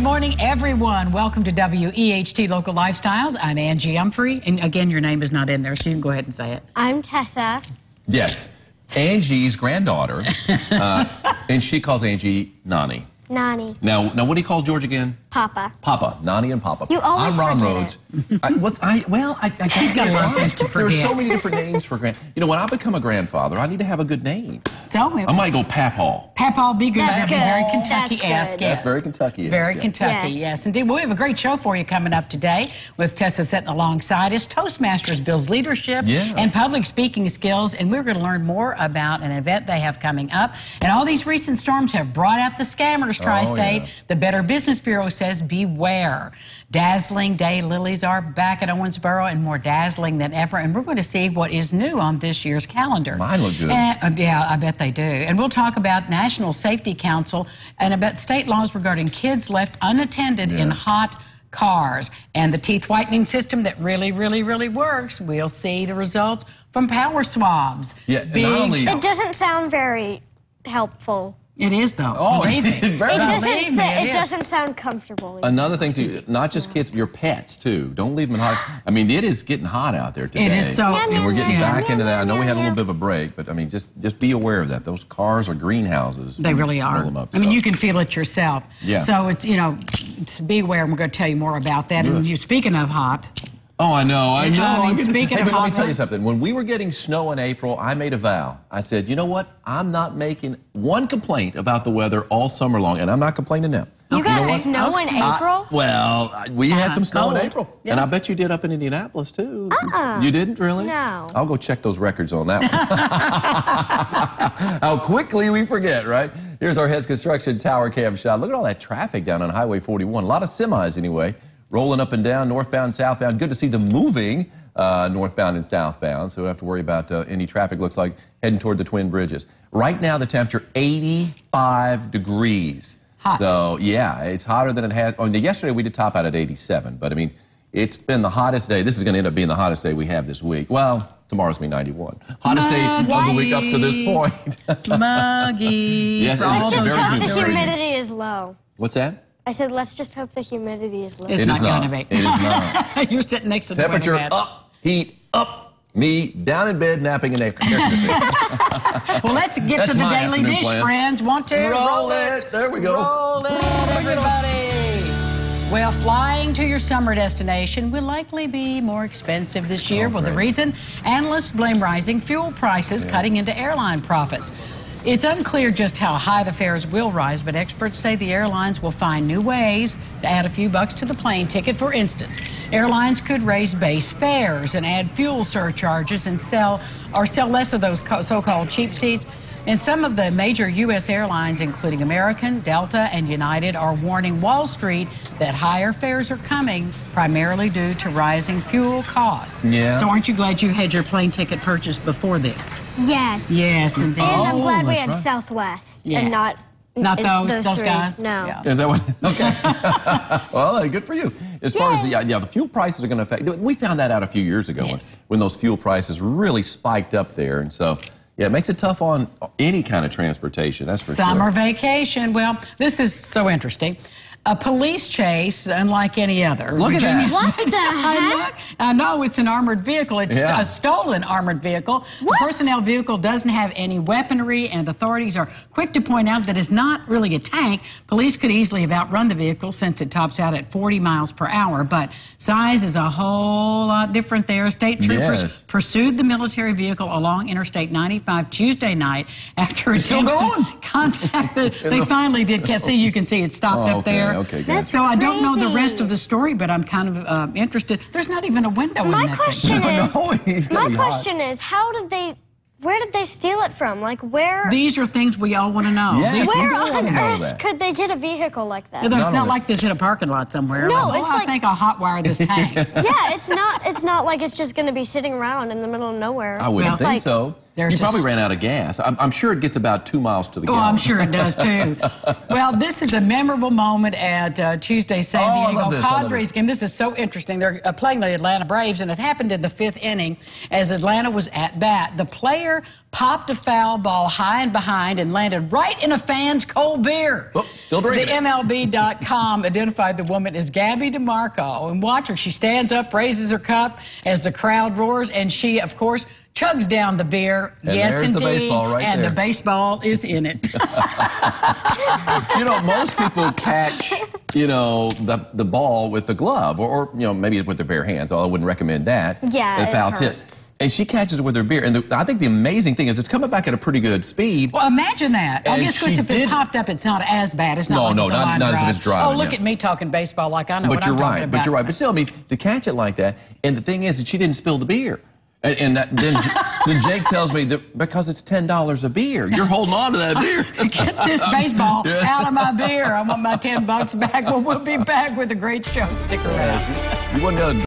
morning, everyone. Welcome to WEHT Local Lifestyles. I'm Angie Humphrey. And again, your name is not in there, so you can go ahead and say it. I'm Tessa. Yes, Angie's granddaughter, and she calls Angie Nani. Nani. Now, what do you call George again? Papa. Papa. Nani and Papa. You always I'm Ron forget Rhodes. I He's got a lot of things to There are forget. so many different names for grand. You know, when I become a grandfather, I need to have a good name. So, I might go Papaw. Papaw, be good. That's That'd be very good. Kentucky-esque. That's good. Yes. That's very Kentucky-esque. Very yeah. Kentucky, yes, indeed. Well, we have a great show for you coming up today with Tessa sitting alongside us. Toastmasters builds leadership and public speaking skills, and we're going to learn more about an event they have coming up. And all these recent storms have brought out the scammers, Tri-State. Yeah. The Better Business Bureau says beware. Dazzling day lilies are back at Owensboro and more dazzling than ever. And we're going to see what is new on this year's calendar. Mine look good. Yeah, I bet they do. And we'll talk about National Safety Council and about state laws regarding kids left unattended in hot cars. And the teeth whitening system that really works. We'll see the results from power swabs. Yeah, Big not only... It doesn't sound very helpful. It is, though. Oh, Believe me. It doesn't sound comfortable. Another thing, too, not just kids, your pets, too. Don't leave them in hot. I mean, it is getting hot out there today. It is so... And we're getting back into that. I know we had a little bit of a break, but, I mean, just be aware of that. Those cars are greenhouses. They really are. I mean, you can feel it yourself. Yeah. So it's, you know, beware, and we're going to tell you more about that. And you, speaking of hot... Oh, I know. I mean, speaking of let me tell you something. When we were getting snow in April, I made a vow. I said, you know what? I'm not making one complaint about the weather all summer long, and I'm not complaining now. You got snow in April? We had some snow in April. Yeah. And I bet you did up in Indianapolis, too. You didn't, really? No. I'll go check those records on that one. How quickly we forget, right? Here's our Heads Construction Tower Cam shot. Look at all that traffic down on Highway 41. A lot of semis, anyway. Rolling up and down, northbound, southbound. Good to see them moving northbound and southbound, so we don't have to worry about any traffic, looks like, heading toward the Twin Bridges. Right now, the temperature, 85 degrees. Hot. So, yeah, it's hotter than it had. Oh, yesterday, we did top out at 87, but, I mean, it's been the hottest day. This is going to end up being the hottest day we have this week. Well, tomorrow's going to be 91. Hottest day of the week up to this point. Muggy. Yes, Let's it's just very hope the humid. humidity is low. What's that? I said, let's just hope the humidity is low. It's It not is going not. to be. It is not. You're sitting next to the Temperature weatherman. up, heat up, me down in bed napping in air conditioning. Well, let's get That's to the my Daily afternoon Dish, plan. friends. Want to? Roll it. There we go. Roll it, everybody. Well, flying to your summer destination will likely be more expensive this year. Well, the reason? Analysts blame rising fuel prices cutting into airline profits. It's unclear just how high the fares will rise, but experts say the airlines will find new ways to add a few bucks to the plane ticket. For instance, airlines could raise base fares and add fuel surcharges and sell less of those so-called cheap seats. And some of the major U.S. airlines, including American, Delta, and United, are warning Wall Street that higher fares are coming primarily due to rising fuel costs. Yeah. So aren't you glad you had your plane ticket purchased before this? Yes. Yes, indeed. And I'm glad we that's had right. Southwest Yeah. and not those three. guys? No. Yeah. Is that what? Okay. Well, good for you. As far as the fuel prices are going to affect, we found that out a few years ago when those fuel prices really spiked up there. And so, yeah, it makes it tough on any kind of transportation, that's for Summer sure. vacation. Well, this is so interesting. A police chase, unlike any other. Look at that. What the heck? I know it's an armored vehicle. It's a stolen armored vehicle. What? The personnel vehicle doesn't have any weaponry, and authorities are quick to point out that it's not really a tank. Police could easily have outrun the vehicle since it tops out at 40 miles per hour, but size is a whole lot different there. State troopers pursued the military vehicle along Interstate 95 Tuesday night after attempting to contact it. They finally did catch. See, you can see it stopped up there. Okay, good. So I don't know the rest of the story, but I'm kind of interested. There's not even a window in that thing. My question is, where did they steal it from? Like, where? These are things we all want to know. Yes, we Where do want to on know earth that. could they get a vehicle like that? It's not like this in a parking lot somewhere. No, like, it's I like- think I'll hotwire this tank. Yeah, it's not like it's just going to be sitting around in the middle of nowhere. I wouldn't It's think like, so. There's You probably ran out of gas. I'm sure it gets about 2 miles to the gallon. Oh, I'm sure it does, too. Well, this is a memorable moment at Tuesday's San Diego Padres game. This is so interesting. They're playing the Atlanta Braves, and it happened in the 5th inning as Atlanta was at bat. The player popped a foul ball high and behind and landed right in a fan's cold beer. Oh, still drinking The MLB.com identified the woman as Gabby DeMarco. And watch her. She stands up, raises her cup as the crowd roars, and she, of course, chugs down the beer. And yes, there's indeed. the baseball right and there. the baseball is in it. You know, most people catch, the ball with the glove or maybe with their bare hands. Although I wouldn't recommend that. Yeah, the foul it tip. hurts. And she catches it with her beer. And I think the amazing thing is it's coming back at a pretty good speed. Well, imagine that. I And guess because if she it did- popped up, it's not as bad. It's not No, like it's a line not as if drive. it's driving, Oh, look yeah. at me talking baseball like I know what But I'm you're talking right. about. But you're right. But still, I mean, to catch it like that. And the thing is that she didn't spill the beer. And then Jake tells me that because it's $10 a beer, you're holding on to that beer. Get this baseball out of my beer. I want my $10 back. Well, we'll be back with a great show. Stick around. You wouldn't go